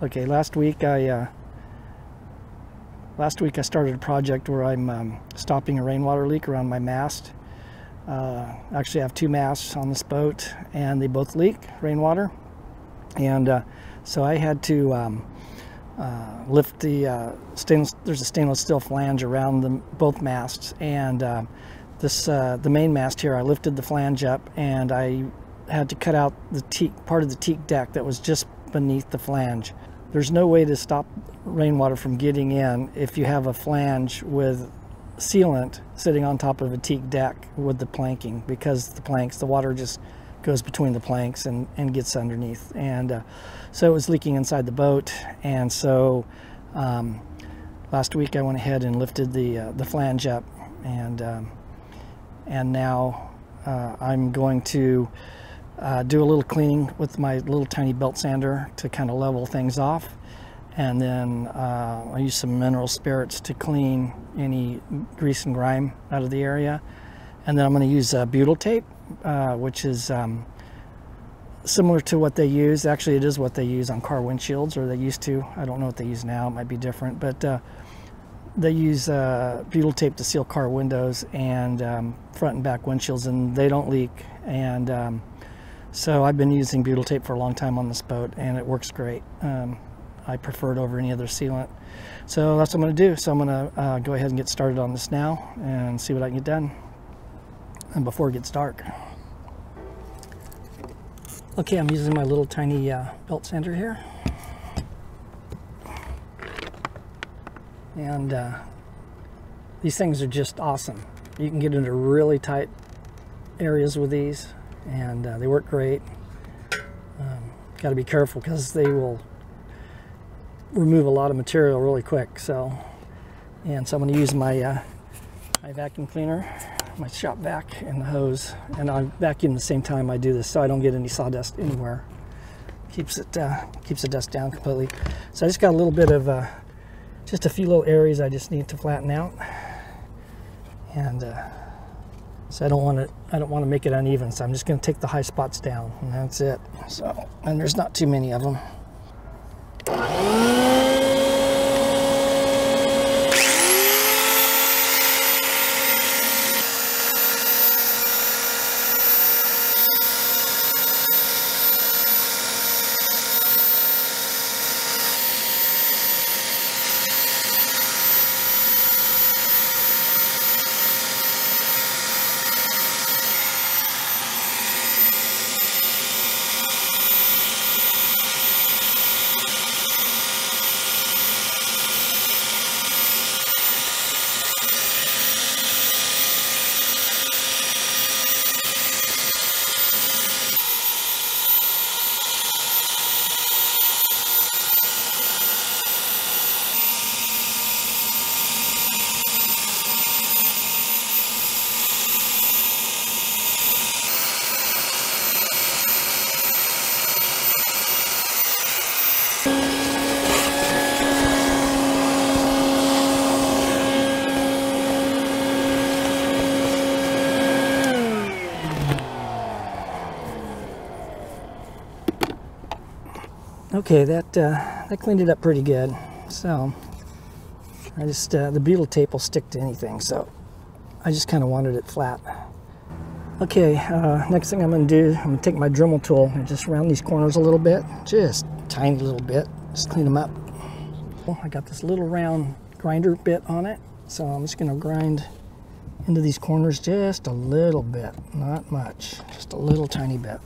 Okay, last week I started a project where I'm stopping a rainwater leak around my mast. Actually, I have two masts on this boat, and they both leak rainwater. And so I had to lift the there's a stainless steel flange around both masts, and the main mast here, I lifted the flange up, and I had to cut out the part of the teak deck that was just beneath the flange. There's no way to stop rainwater from getting in if you have a flange with sealant sitting on top of a teak deck with the planking, because the water just goes between the planks and gets underneath. And so it was leaking inside the boat, and so last week I went ahead and lifted the flange up, and now I'm going to do a little cleaning with my little tiny belt sander to kind of level things off, and then I'll use some mineral spirits to clean any grease and grime out of the area. And then I'm going to use butyl tape, which is similar to what they use. Actually, it is what they use on car windshields, or they used to. I don't know what they use now. It might be different, but they use butyl tape to seal car windows and front and back windshields, and they don't leak. And so I've been using butyl tape for a long time on this boat, and it works great. I prefer it over any other sealant. So that's what I'm going to do. So I'm going to go ahead and get started on this now and see what I can get done, and before it gets dark. Okay, I'm using my little tiny belt sander here. And these things are just awesome. You can get into really tight areas with these, and they work great. Got to be careful because they will remove a lot of material really quick. So I'm going to use my my vacuum cleaner, my shop vac, and the hose, and I vacuum the same time I do this, so I don't get any sawdust anywhere. Keeps the dust down completely. So I just got a little bit of just a few little areas I just need to flatten out, and so I don't want to make it uneven. So I'm just going to take the high spots down, and that's it. So, and there's not too many of them. Okay, that cleaned it up pretty good. So I just the butyl tape will stick to anything, so I just kind of wanted it flat. Okay, next thing I'm going to do, I'm going to take my Dremel tool and just round these corners a little bit, just a tiny little bit, just clean them up. I got this little round grinder bit on it, so I'm just going to grind into these corners just a little bit, not much, just a little tiny bit.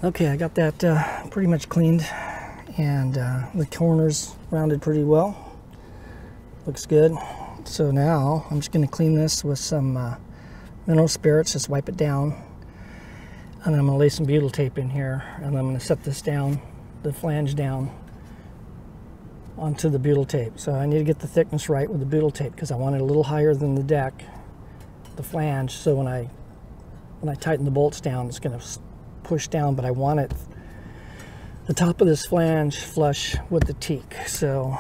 Okay, I got that pretty much cleaned, and the corners rounded pretty well. Looks good. So now I'm just going to clean this with some mineral spirits, just wipe it down, and then I'm going to lay some butyl tape in here, and I'm going to set this down, the flange down onto the butyl tape. So I need to get the thickness right with the butyl tape because I want it a little higher than the deck, the flange, so when I tighten the bolts down, it's going to push down, but I want it the top of this flange flush with the teak. So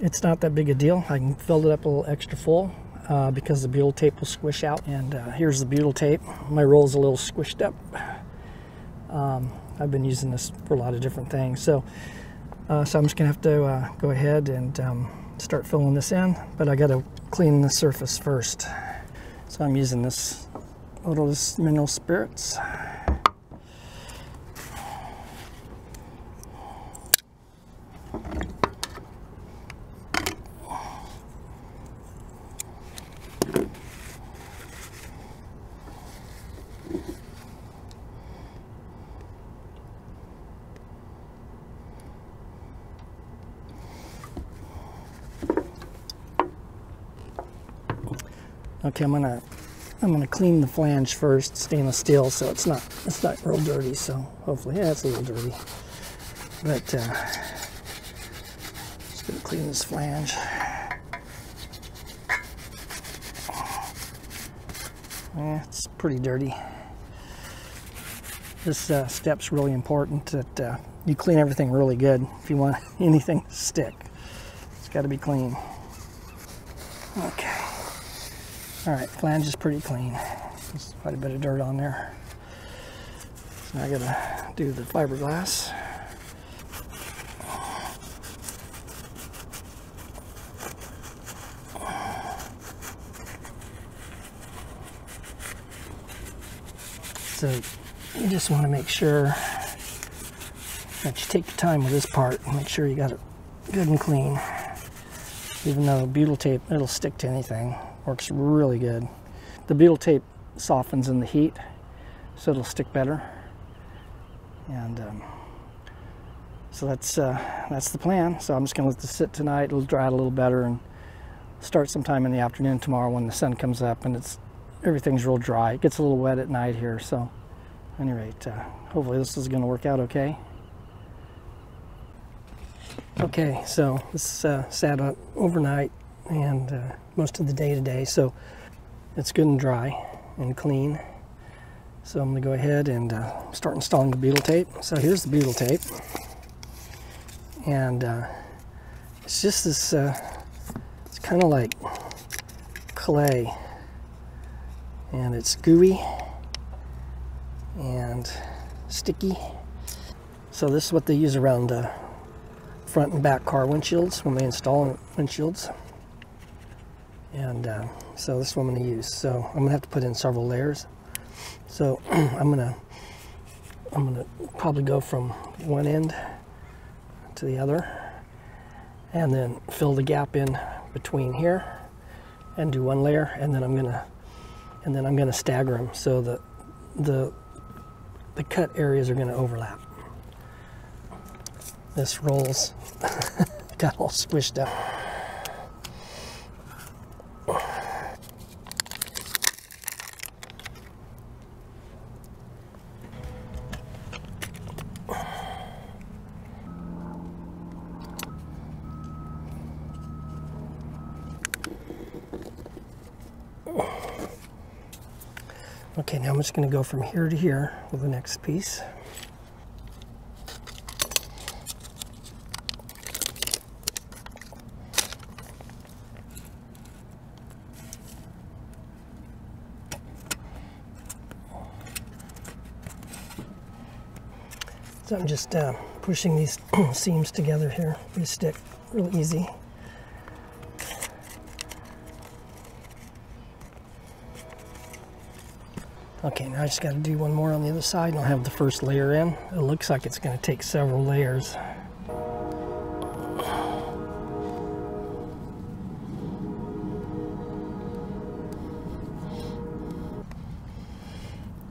it's not that big a deal. I can fill it up a little extra full because the butyl tape will squish out. And here's the butyl tape. My roll's a little squished up. I've been using this for a lot of different things. So I'm just gonna have to go ahead and start filling this in, but I gotta clean the surface first. So I'm using this odorless mineral spirits. Okay, I'm gonna clean the flange first, stainless steel, so it's not real dirty. So hopefully, yeah, it's a little dirty, but just gonna clean this flange. Yeah, it's pretty dirty. This step's really important that you clean everything really good if you want anything to stick. It's got to be clean. Okay. All right, flange is pretty clean. There's quite a bit of dirt on there. So now I gotta do the fiberglass. So you just want to make sure that you take your time with this part and make sure you got it good and clean. Even though butyl tape, it'll stick to anything. Works really good. The butyl tape softens in the heat, so it'll stick better. And so that's the plan. So I'm just gonna let this sit tonight. It'll dry out a little better and start sometime in the afternoon tomorrow when the sun comes up and everything's real dry. It gets a little wet at night here. So at any rate, hopefully this is gonna work out okay. Okay, so this sat out overnight and most of the day today, so it's good and dry and clean. So I'm going to go ahead and start installing the butyl tape. So here's the butyl tape, and it's just this, it's kind of like clay, and it's gooey and sticky. So this is what they use around front and back car windshields when they install windshields. And so this is what I'm going to use. So I'm going to have to put in several layers. So I'm going to probably go from one end to the other, and then fill the gap in between here, and do one layer, and then I'm going to stagger them so that the cut areas are going to overlap. This rolls got all squished up. Okay, now I'm just going to go from here to here with the next piece. So I'm just pushing these seams together here. These stick real easy. Okay, now I just got to do one more on the other side and I'll have the first layer in. It looks like it's going to take several layers.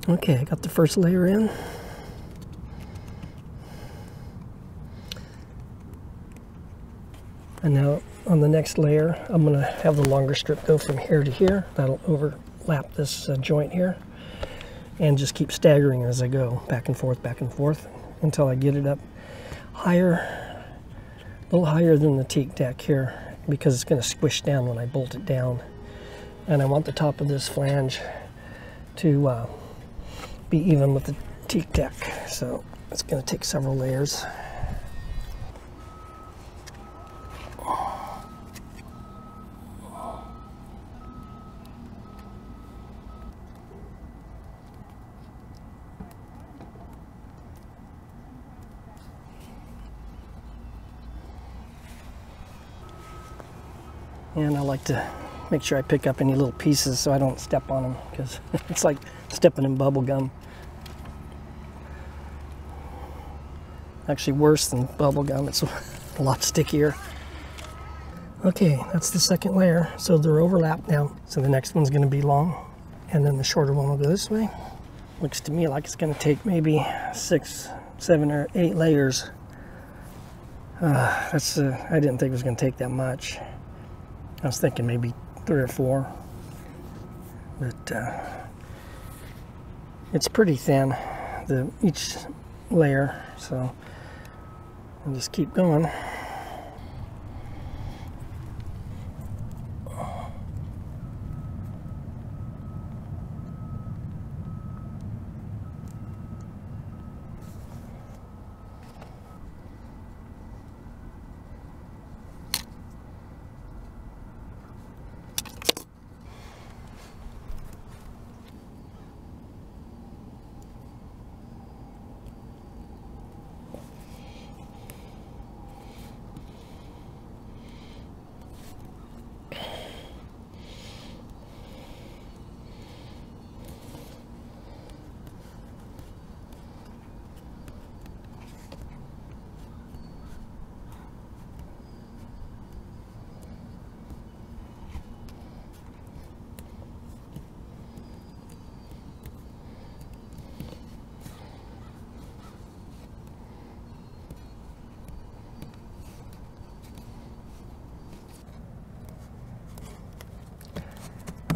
Okay, I got the first layer in. And now on the next layer, I'm going to have the longer strip go from here to here. That'll overlap this joint here. And just keep staggering as I go, back and forth, until I get it up higher, a little higher than the teak deck here, because it's going to squish down when I bolt it down. And I want the top of this flange to be even with the teak deck. So it's going to take several layers. And I like to make sure I pick up any little pieces so I don't step on them, because it's like stepping in bubble gum. Actually worse than bubble gum, it's a lot stickier. Okay, that's the second layer, so they're overlapped now. So the next one's going to be long, and then the shorter one will go this way. Looks to me like it's going to take maybe 6, 7, or 8 layers. I didn't think it was going to take that much. I was thinking maybe 3 or 4, but it's pretty thin, each layer, so I'll just keep going.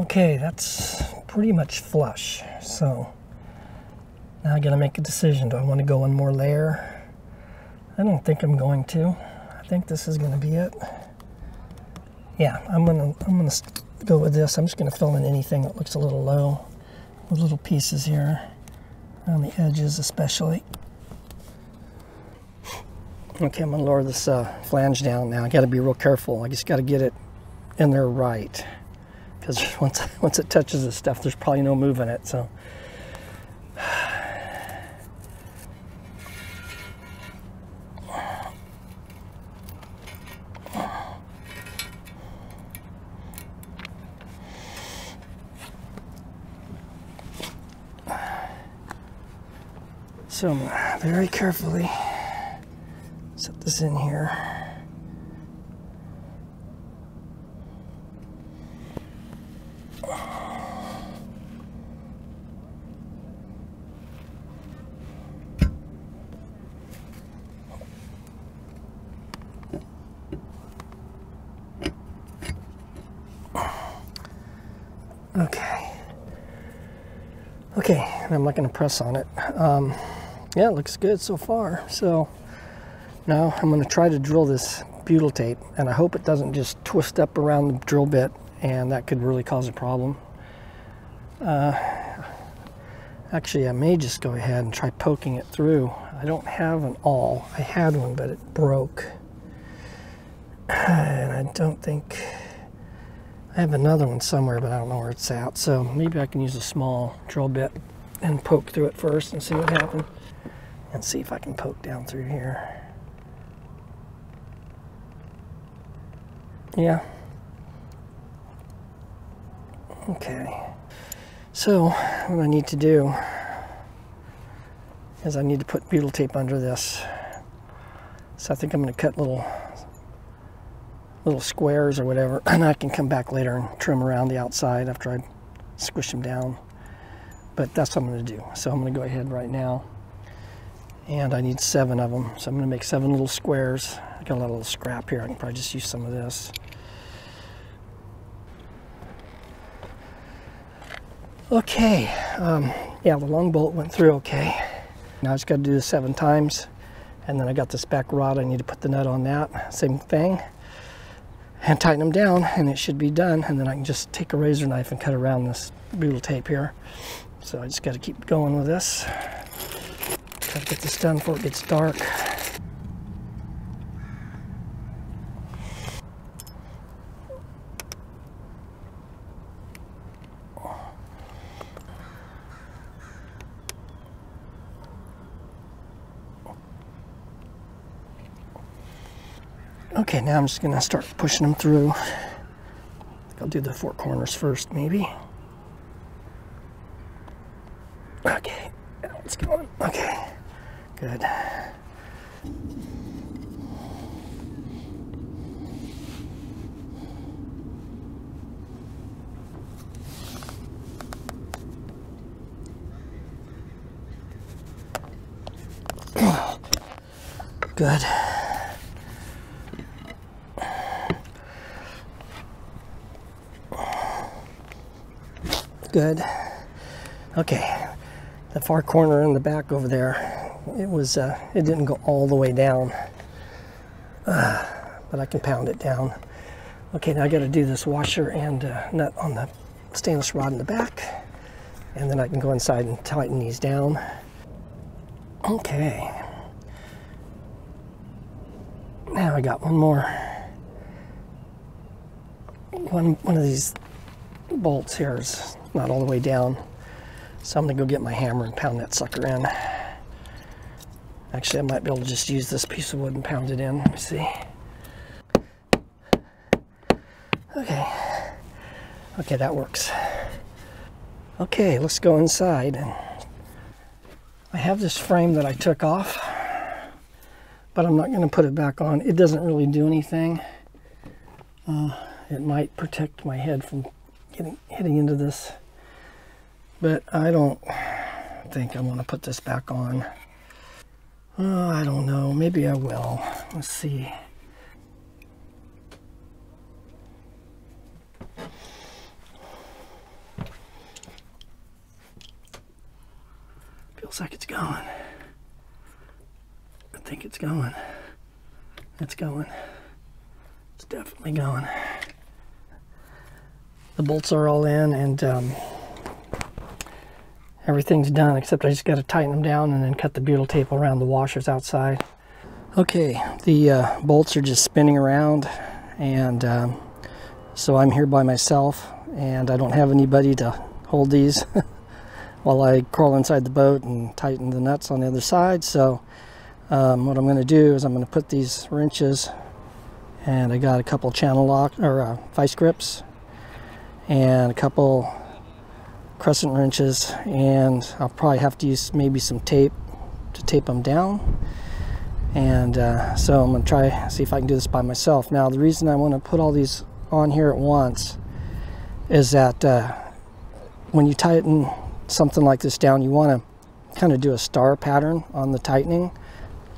Okay, that's pretty much flush. So now I gotta make a decision. Do I want to go one more layer? I don't think I'm going to. I think this is gonna be it. Yeah, I'm gonna go with this. I'm just gonna fill in anything that looks a little low with little pieces here on the edges, especially. Okay, I'm gonna lower this flange down now. I gotta be real careful. I just gotta get it in there right, because once it touches this stuff, there's probably no move in it. So very carefully set this in here. Okay, and I'm not going to press on it. Yeah, it looks good so far. So now I'm going to try to drill this butyl tape, and I hope it doesn't just twist up around the drill bit, and that could really cause a problem. Actually, I may just go ahead and try poking it through. I don't have an awl. I had one, but it broke. And I don't think... I have another one somewhere, but I don't know where it's at. So maybe I can use a small drill bit and poke through it first and see what happens. And see if I can poke down through here. Yeah. Okay. So what I need to do is I need to put butyl tape under this. So I think I'm going to cut little squares or whatever, and I can come back later and trim around the outside after I squish them down. but that's what I'm going to do. So I'm going to go ahead right now, and I need 7 of them. So I'm going to make 7 little squares. I got a lot of little scrap here. I can probably just use some of this. Okay, yeah, the long bolt went through okay. Now I just got to do this 7 times, and then I got this back rod. I need to put the nut on that, same thing, and tighten them down, and it should be done. And then I can just take a razor knife and cut around this butyl tape here. So I just got to keep going with this. Got to get this done before it gets dark. Okay, now I'm just going to start pushing them through. I'll do the 4 corners first, maybe. Okay, now it's going. Okay, good. Good. Good. Okay, the far corner in the back over there, it didn't go all the way down, but I can pound it down. Okay, now I got to do this washer and nut on the stainless rod in the back, and then I can go inside and tighten these down. Okay, now I got one more. One of these bolts here is not all the way down, so I'm gonna go get my hammer and pound that sucker in. Actually, I might be able to just use this piece of wood and pound it in. Let me see. Okay, that works. Okay, let's go inside. I have this frame that I took off, but I'm not going to put it back on. It doesn't really do anything. It might protect my head from hitting into this, but I don't think I want to put this back on. I don't know, maybe I will. Let's see. Feels like it's going. I think it's going. It's going. It's definitely going. The bolts are all in, and everything's done, except I just got to tighten them down and then cut the butyl tape around the washers outside. Okay, the bolts are just spinning around, and so I'm here by myself, and I don't have anybody to hold these while I crawl inside the boat and tighten the nuts on the other side. So what I'm going to do is I'm going to put these wrenches, and I got a couple channel lock or vice grips and a couple crescent wrenches, and I'll probably have to use maybe some tape to tape them down. And so I'm going to try see if I can do this by myself. Now the reason I want to put all these on here at once is that when you tighten something like this down, you want to kind of do a star pattern on the tightening.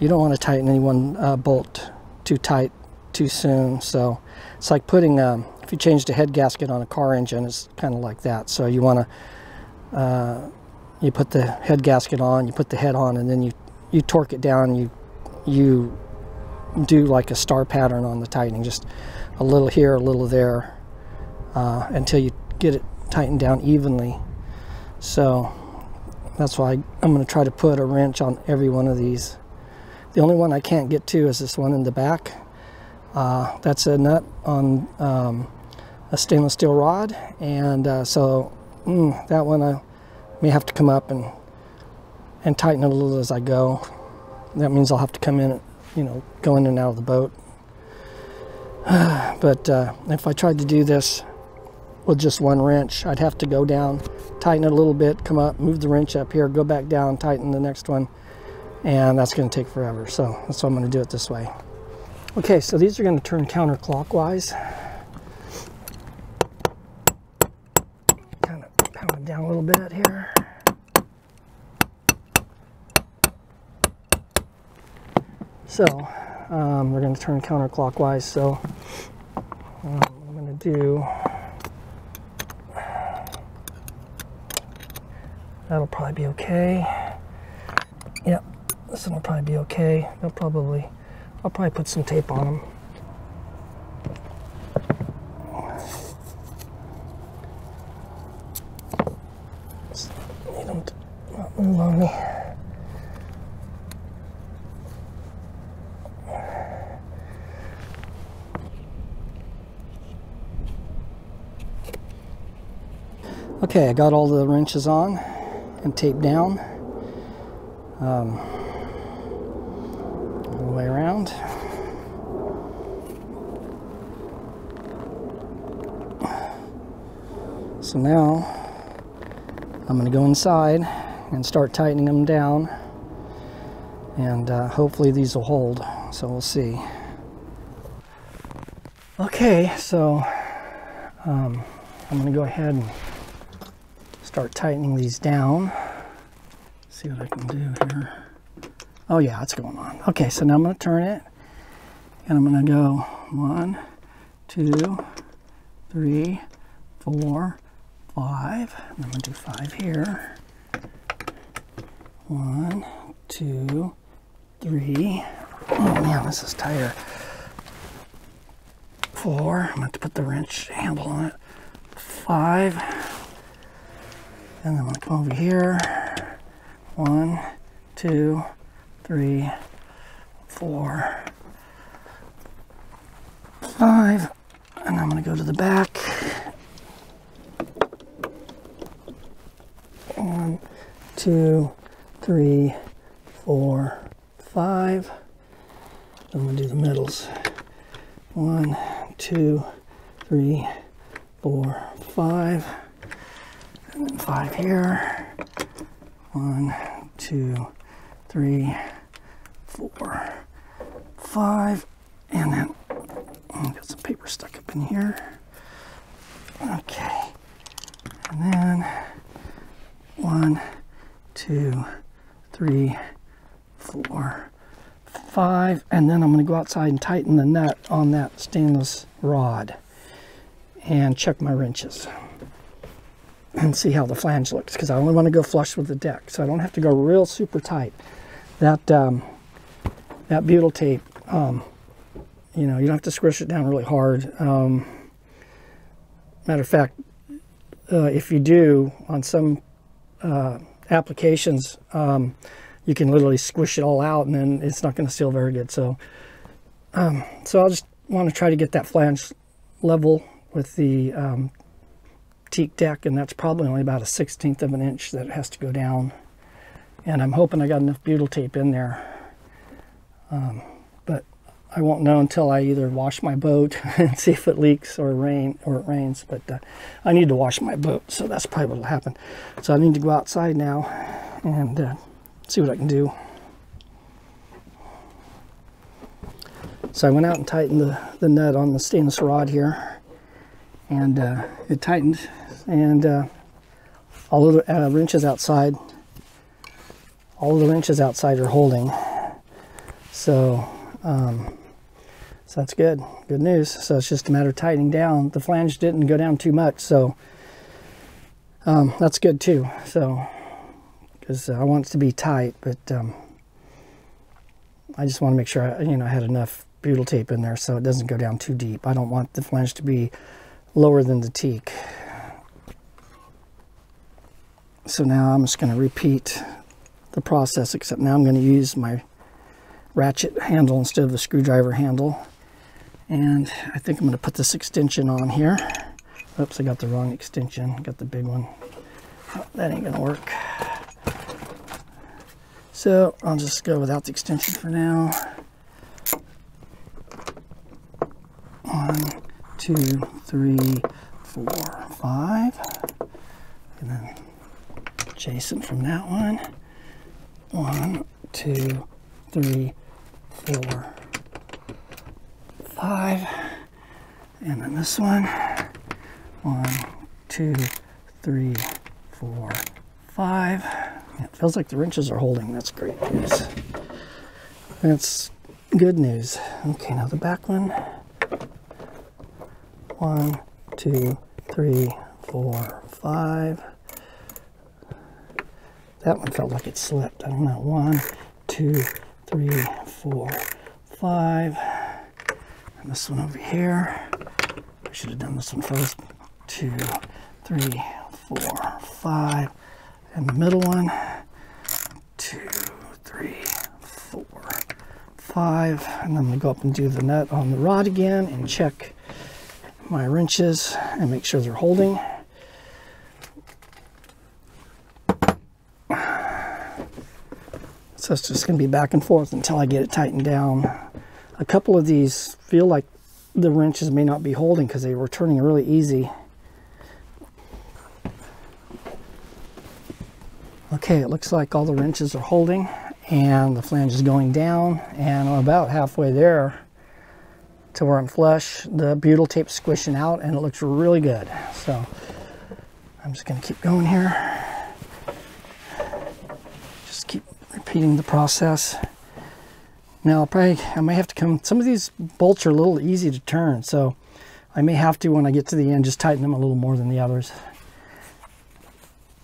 You don't want to tighten any one bolt too tight too soon. So it's like putting if you change the head gasket on a car engine, it's kind of like that. So you want to you put the head gasket on, you put the head on, and then you torque it down. You do like a star pattern on the tightening, just a little here, a little there, until you get it tightened down evenly. So that's why I'm going to try to put a wrench on every one of these. The only one I can't get to is this one in the back. That's a nut on a stainless steel rod, and so that one I may have to come up and tighten it a little as I go. That means I'll have to come in, go in and out of the boat. But if I tried to do this with just one wrench, I'd have to go down, tighten it a little bit, come up, move the wrench up here, go back down, tighten the next one, and that's going to take forever. So that's why I'm going to do it this way. Okay, so these are going to turn counterclockwise. Kind of pound it down a little bit here. So we're going to turn counterclockwise. So what I'm going to do, that'll probably be okay. Yep, this one will probably be okay. I'll probably put some tape on them. Need them to not move on me. Okay, I got all the wrenches on and taped down all the way around. So now I'm going to go inside and start tightening them down, and hopefully these will hold, so we'll see. Okay, so I'm going to go ahead and start tightening these down. See what I can do here. Oh yeah, it's going on. Okay, so now I'm going to turn it, and I'm going to go 1, 2, 3, 4, 5. And I'm going to do 5 here. 1, 2, 3. Oh man, this is tighter. 4. I'm going to have to put the wrench handle on it. 5. And then I'm going to come over here. 1, 2, 3, 4, 5. And I'm going to go to the back. 1, 2, 3, 4, 5. I'm going to do the middles. 1, 2, 3, 4, 5. And then 5 here. 1, 2, 3, 4, 5. And then I've got some paper stuck up in here. Okay. And then 1, 2, 3, 4, 5. And then I'm going to go outside and tighten the nut on that stainless rod and check my wrenches and see how the flange looks, because I only want to go flush with the deck, so I don't have to go real super tight. That that butyl tape, you know, you don't have to squish it down really hard. Matter of fact, if you do on some applications, you can literally squish it all out, and then it's not going to seal very good. So, so I'll just want to try to get that flange level with the teak deck, and that's probably only about 1/16 of an inch that it has to go down. And I'm hoping I got enough butyl tape in there, but I won't know until I either wash my boat and see if it leaks or it rains. But I need to wash my boat, so that's probably what will happen. So I need to go outside now and see what I can do. So I went out and tightened the nut on the stainless rod here, and it tightened, and all of the wrenches outside, are holding. So so that's good news. So it's just a matter of tightening down. The flange didn't go down too much, so that's good too. So because I want it to be tight, but I just want to make sure I had enough butyl tape in there so it doesn't go down too deep. I don't want the flange to be lower than the teak. So now I'm just going to repeat the process, except now I'm going to use my ratchet handle instead of the screwdriver handle. And I think I'm going to put this extension on here. Oops, I got the wrong extension. Got the big one. Oh, that ain't going to work. So I'll just go without the extension for now. 1, 2, 3, 4, 5. And then Jason from that one. 1, 2, 3, 4, 5. And then this one. 1, 2, 3, 4, 5. It feels like the wrenches are holding. That's great news. That's good news. Okay, now the back one. 1, 2, 3, 4, 5. That one felt like it slipped. I don't know. 1, 2, 3, 4, 5. And this one over here. I should have done this one first. 2, 3, 4, 5. And the middle one. 2, 3, 4, 5. And I'm going to go up and do the nut on the rod again and check my wrenches and make sure they're holding. So it's just going to be back and forth until I get it tightened down. A couple of these feel like the wrenches may not be holding because they were turning really easy. Okay, it looks like all the wrenches are holding and the flange is going down, and I'm about halfway there to where I'm flush. The butyl tape's squishing out and it looks really good. So I'm just going to keep going here. Just keep repeating the process. Now I may have to come, some of these bolts are a little easy to turn, so I may have to, when I get to the end, just tighten them a little more than the others.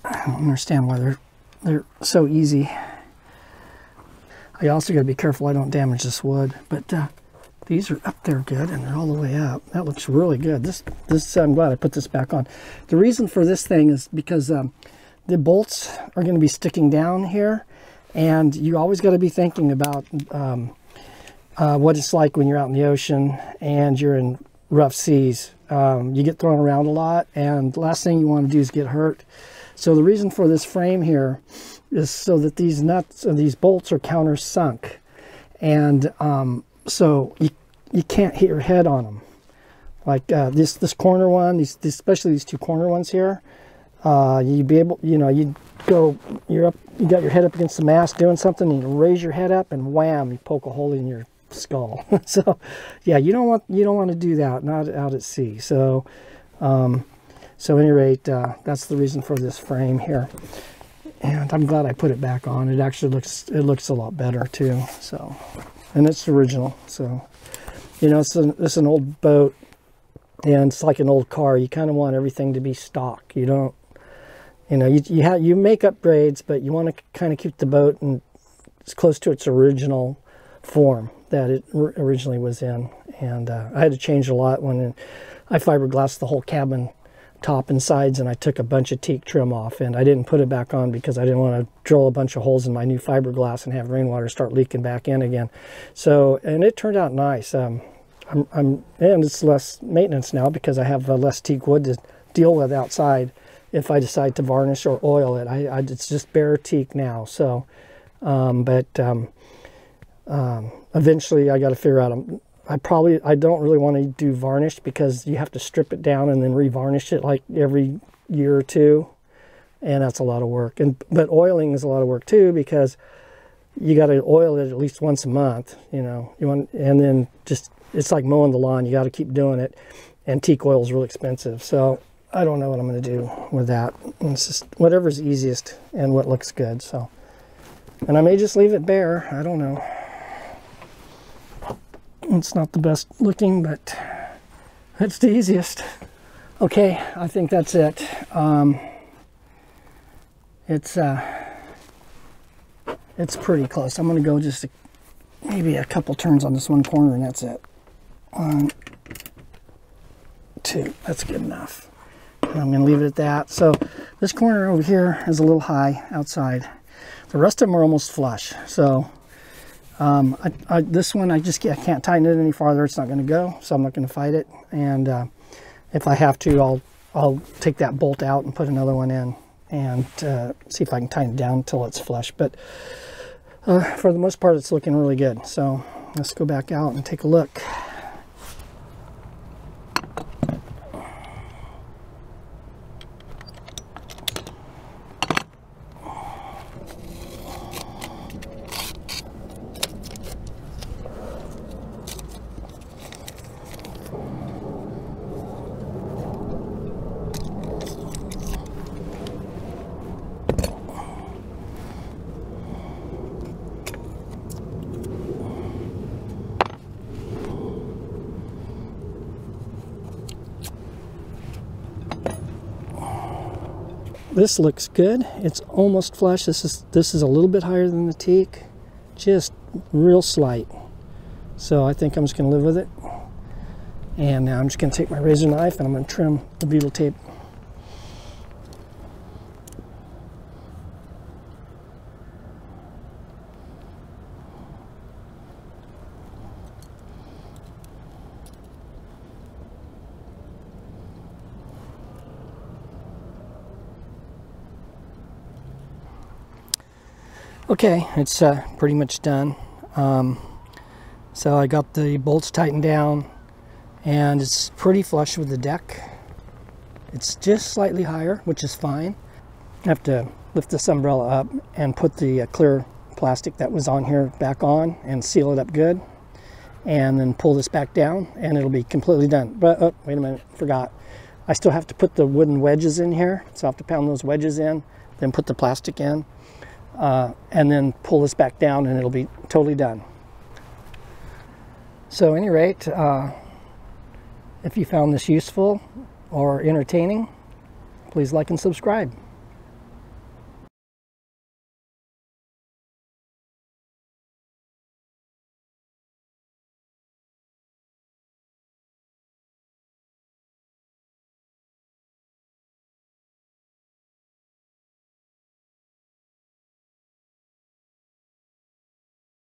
I don't understand why they're so easy. I also got to be careful I don't damage this wood, but these are up there good and they're all the way up. That looks really good. This I'm glad I put this back on. The reason for this thing is because the bolts are going to be sticking down here, and you always got to be thinking about what it's like when you're out in the ocean and you're in rough seas. You get thrown around a lot, and the last thing you want to do is get hurt. So the reason for this frame here is so that these nuts or these bolts are countersunk, and so you can't hit your head on them. Like this corner one, especially these two corner ones here. You'd be able, you'd go, you got your head up against the mast doing something, and you raise your head up, and wham, you poke a hole in your skull. So yeah, you don't want to do that, not out at sea. So so at any rate, that's the reason for this frame here, and I'm glad I put it back on. It actually looks a lot better too. So, and it's original. So it's an old boat, and it's like an old car. You kind of want everything to be stock. You don't, you make upgrades, but you want to kind of keep the boat as close to its original form that it originally was in. And I had to change a lot when I fiberglassed the whole cabin top and sides, and I took a bunch of teak trim off, and I didn't put it back on because I didn't want to drill a bunch of holes in my new fiberglass and have rainwater start leaking back in again. So, and it turned out nice. And it's less maintenance now because I have less teak wood to deal with outside if I decide to varnish or oil it. It's just bare teak now. So, eventually I got to figure out, I don't really want to do varnish because you have to strip it down and then revarnish it like every year or two, and that's a lot of work. But oiling is a lot of work too, because you got to oil it at least once a month. And then just, it's like mowing the lawn. You got to keep doing it, and teak oil is really expensive. So I don't know what I'm going to do with that. It's just whatever's easiest and what looks good. So, and I may just leave it bare. I don't know. It's not the best looking, but it's the easiest. Okay, I think that's it. It's pretty close. I'm going to go just maybe a couple turns on this one corner, and that's it. 1, 2, that's good enough. And I'm going to leave it at that. So this corner over here is a little high outside. The rest of them are almost flush. So this one, I can't tighten it any farther. It's not going to go, so I'm not going to fight it. And if I have to, I'll take that bolt out and put another one in and see if I can tighten it down until it's flush. But for the most part, it's looking really good. So let's go back out and take a look. this looks good. It's almost flush. This is a little bit higher than the teak, just real slight. So I think I'm just going to live with it. And now I'm just going to take my razor knife and I'm going to trim the beetle tape. Okay, it's pretty much done. So I got the bolts tightened down and it's pretty flush with the deck. It's just slightly higher, which is fine. I have to lift this umbrella up and put the clear plastic that was on here back on and seal it up good. And then pull this back down and it'll be completely done. But, oh, wait a minute, forgot. I still have to put the wooden wedges in here. So I have to pound those wedges in, then put the plastic in. And then pull this back down and it'll be totally done. So at any rate, if you found this useful or entertaining, please like and subscribe.